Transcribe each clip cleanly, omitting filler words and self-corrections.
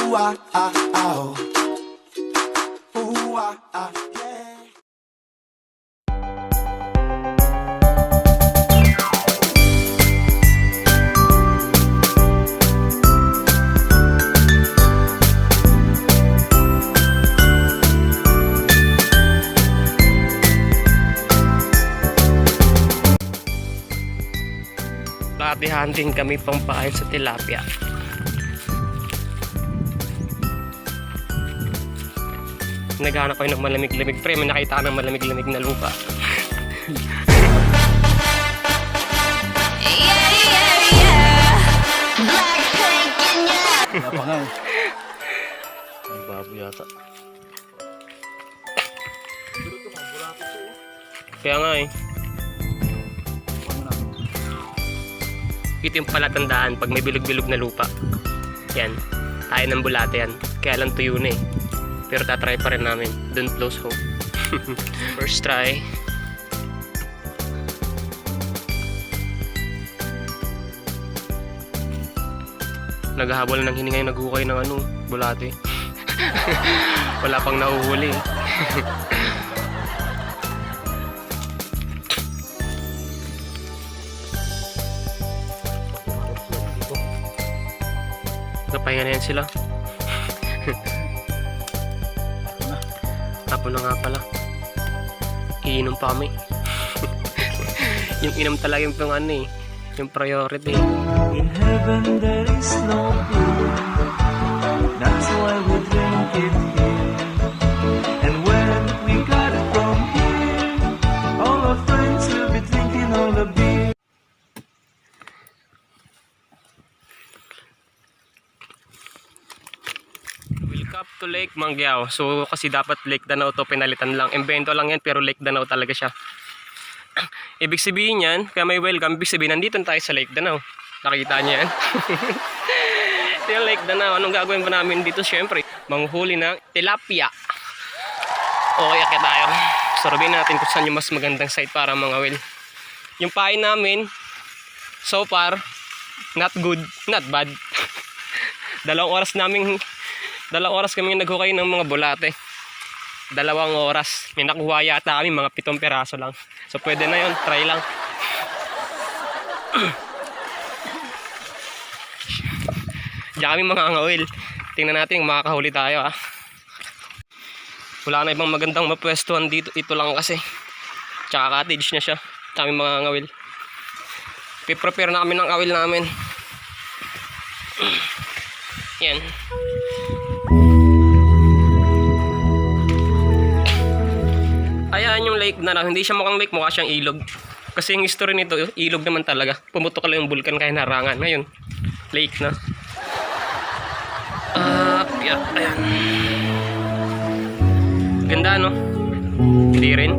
Ooh, ah, ah, oh. Ooh, ah, ah, yeah. Happy hunting kami pang pakain sa tilapia. Naghanap kayo ng malamig-lamig. Pre, may nakita ka ng malamig-lamig na lupa. Wala pa nga eh. Ang babo yata. Kaya nga eh. Ito yung palatandaan pag may bilog-bilog na lupa. Yan. Tayo ng bulate yan. Kaya lang tuyo na eh. Pero tatry pa rin namin. Don't lose hope. First try. Naghahabol ng hininga yung naghukay ng ano, bulate. Wala pang nahuhuli. Kapahinga na yan sila. Tapos na nga pala. Iinom pa kami. Yung inom talaga yung pang ano eh. Yung priority. In heaven there is no fear. That's why we drink it here. And when we got it from here, all our friends will be drinking all the beer. Welcome to Lake Mangyao. So kasi dapat Lake Danau to, pinalitan lang. Invento lang yan pero Lake Danau talaga siya. Ibig sabihin yan, kaya may welcome, ibig sabihin nandito tayo sa Lake Danau. Nakita niyo yan? Ito yung Lake Danau. Anong gagawin pa namin dito? Siyempre, manghuli ng tilapia. Okay, akit tayo. Sorobin natin kung saan yung mas magandang site para mangawil. Yung pain namin, so far, not good, not bad. Dalawang oras kami naghukay ng mga bulate. 2 oras. May nakuha yata kami mga 7 piraso lang. So pwede na yun, try lang. Diyan kami mga angawil. Tingnan natin kung makakahuli tayo. Wala na ibang magandang mapwestuhan dito. Ito lang kasi. Tsaka cottage na siya. Kami mga angawil. Piprepare na kami ng awil namin. Yan. Ayan yung lake na hindi siya mukhang lake, mukha siyang ilog. Kasi yung history nito, ilog naman talaga. Pumutok lang yung vulkan kaya narangan. Ngayon, lake na. Yeah, ayan. Ganda no? Hindi rin.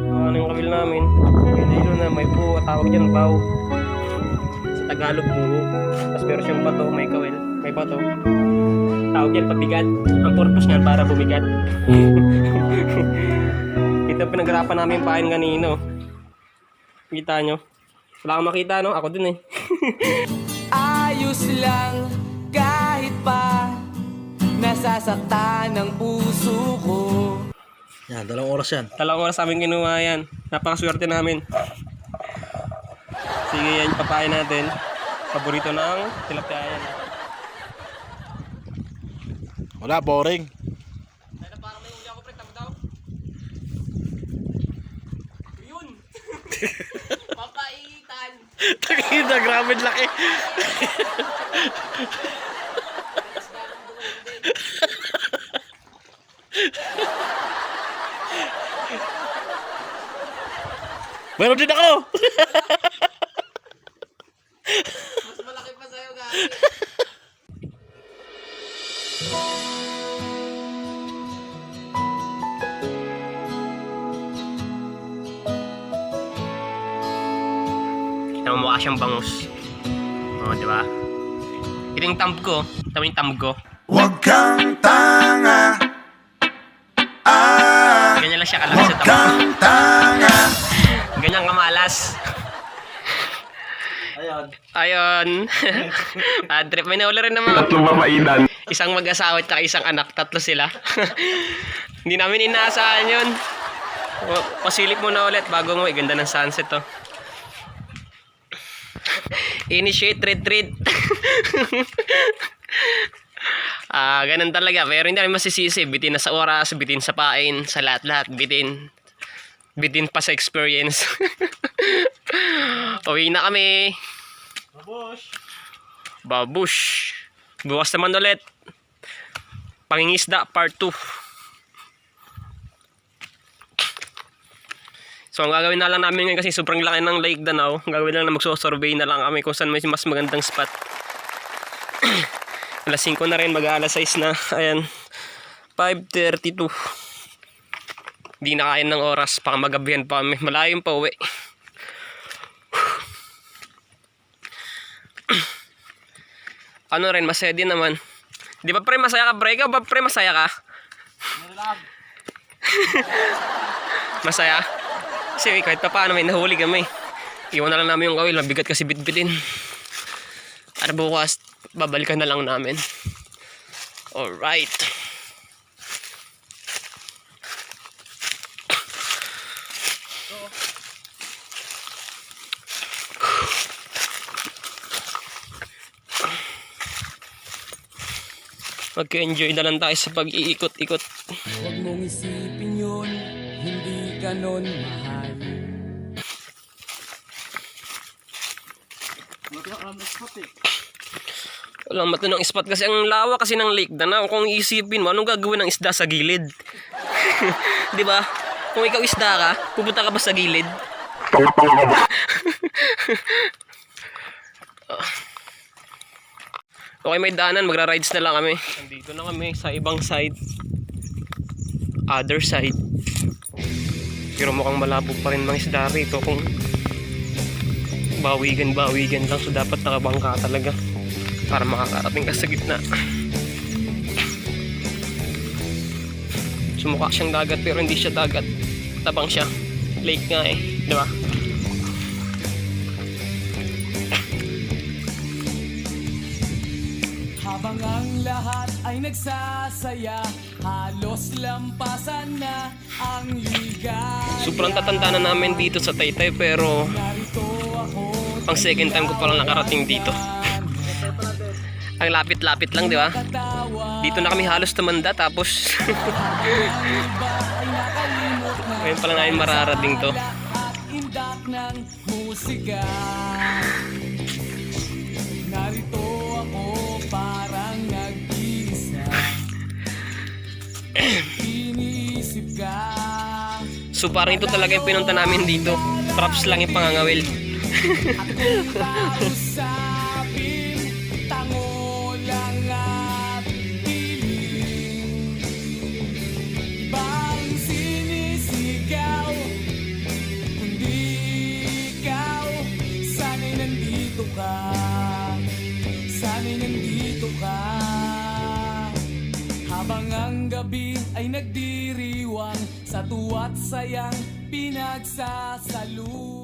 Ano yung kabil namin? Pinilo na, may buo. Tawag dyan, bao. Sa Tagalog, buo. Tapos meron siyang bato, may kawil. May bato. Tawag yan, pabigat. Ang purpose niyan para bumigat. Ito pinaghirapan namin pain kanino. Kita nyo? Wala kang makita no? Ako din eh. Ayos lang kahit pa nasasaktan ang puso ko. Yan, 2 oras yan. 2 oras namin kinuha yan. Napakaswerte namin. Sige yan, papain natin. Paborito ng tilapia yan. Wala, boring. Parang may uli ako pre, tama daw. Yun! Papaitan! Takina, grabe laki. Meron din ako. Mas malaki pa sa'yo, gari. Mukha siyang bangus. Oo, di ba? Ito yung thumb ko. Ito yung thumb ko. Huwag kang tanga. Ganyan lang siya kalaki sa Huwag thumb. kang tanga. Ganyan kamalas. Ayan. yan. Ayun. Bad trip. May nahuli rin naman. Tatlong papaidan. Isang mag-asawa at isang anak. Tatlo sila. Hindi namin inaasahan yun. Pasilip muna ulit bago mo. Ganda ng sunset to. Initiate retreat. Ganun talaga. Pero hindi namin masisisi. Bitin na sa oras, bitin sa pain, sa lahat-lahat. Bitin. Bitin pa sa experience. Uwi na kami. Babush. Bukas naman ulit. Pangingisda part 2. So ang gagawin na lang namin ngayon kasi sobrang laki ng Lake Danau. Ang gagawin lang na magsusurvey na lang kami kung saan may mas magandang spot. Alas 5 na rin, mag-aalas 6 na. Ayan. 5:32. Hindi na kaya ng oras. Baka magabihan pa kami. Malayo pa uwi. Ano rin, masaya din naman. Di ba pre masaya ka pre? Ikaw ba pre masaya ka? Masaya? Kasi kahit pa paano may nahuli kami. Iwan na lang namin yung kawil. Mabigat kasi bitbitin. At bukas, babalikan na lang namin. Alright. Mag-enjoy na lang tayo sa pag-iikot-ikot. Huwag mong isipin yun, hindi ka nun mahal. Walang matunong spot kasi ang lawa kasi ng Lake Danau. Kung isipin mo, anong gagawin ng isda sa gilid? Di ba? Kung ikaw isda ka, pupunta ka ba sa gilid? Tanga-tanga ka ba? Okay, may daanan, magra-rides na lang kami. Nandito na kami sa ibang side. Other side. Pero mukhang malabo pa rin mga isda rito kung bawigan lang. So dapat nakabangka talaga para makakarating ka sa gitna. Sumukha siyang dagat pero hindi siya dagat. Tabang siya. Lake nga eh. Diba? Habang ang lahat ay nagsasaya, halos lampasan na ang liga. Sobrang tatanda na namin dito sa Taytay pero Narito ako, pang second time ko palang nakarating dito. Ang lapit-lapit lang, di ba? katawa. Dito na kami halos tumanda tapos Iba ay nakalimot na ngayon pala namin mararating to. at indak ng musika. Narito ako parang nag-iisa. Inisip ka. So parang ito talaga yung pinunta namin dito. Props lang yung pangangawil. Kausapin, tango lang at piling. Ibang sinisigaw, kundi ikaw. Sana'y nandito ka, sana'y nandito ka. Habang ang gabi ay nagdiriwang, sa tuwa't sayang pinagsasaluhan.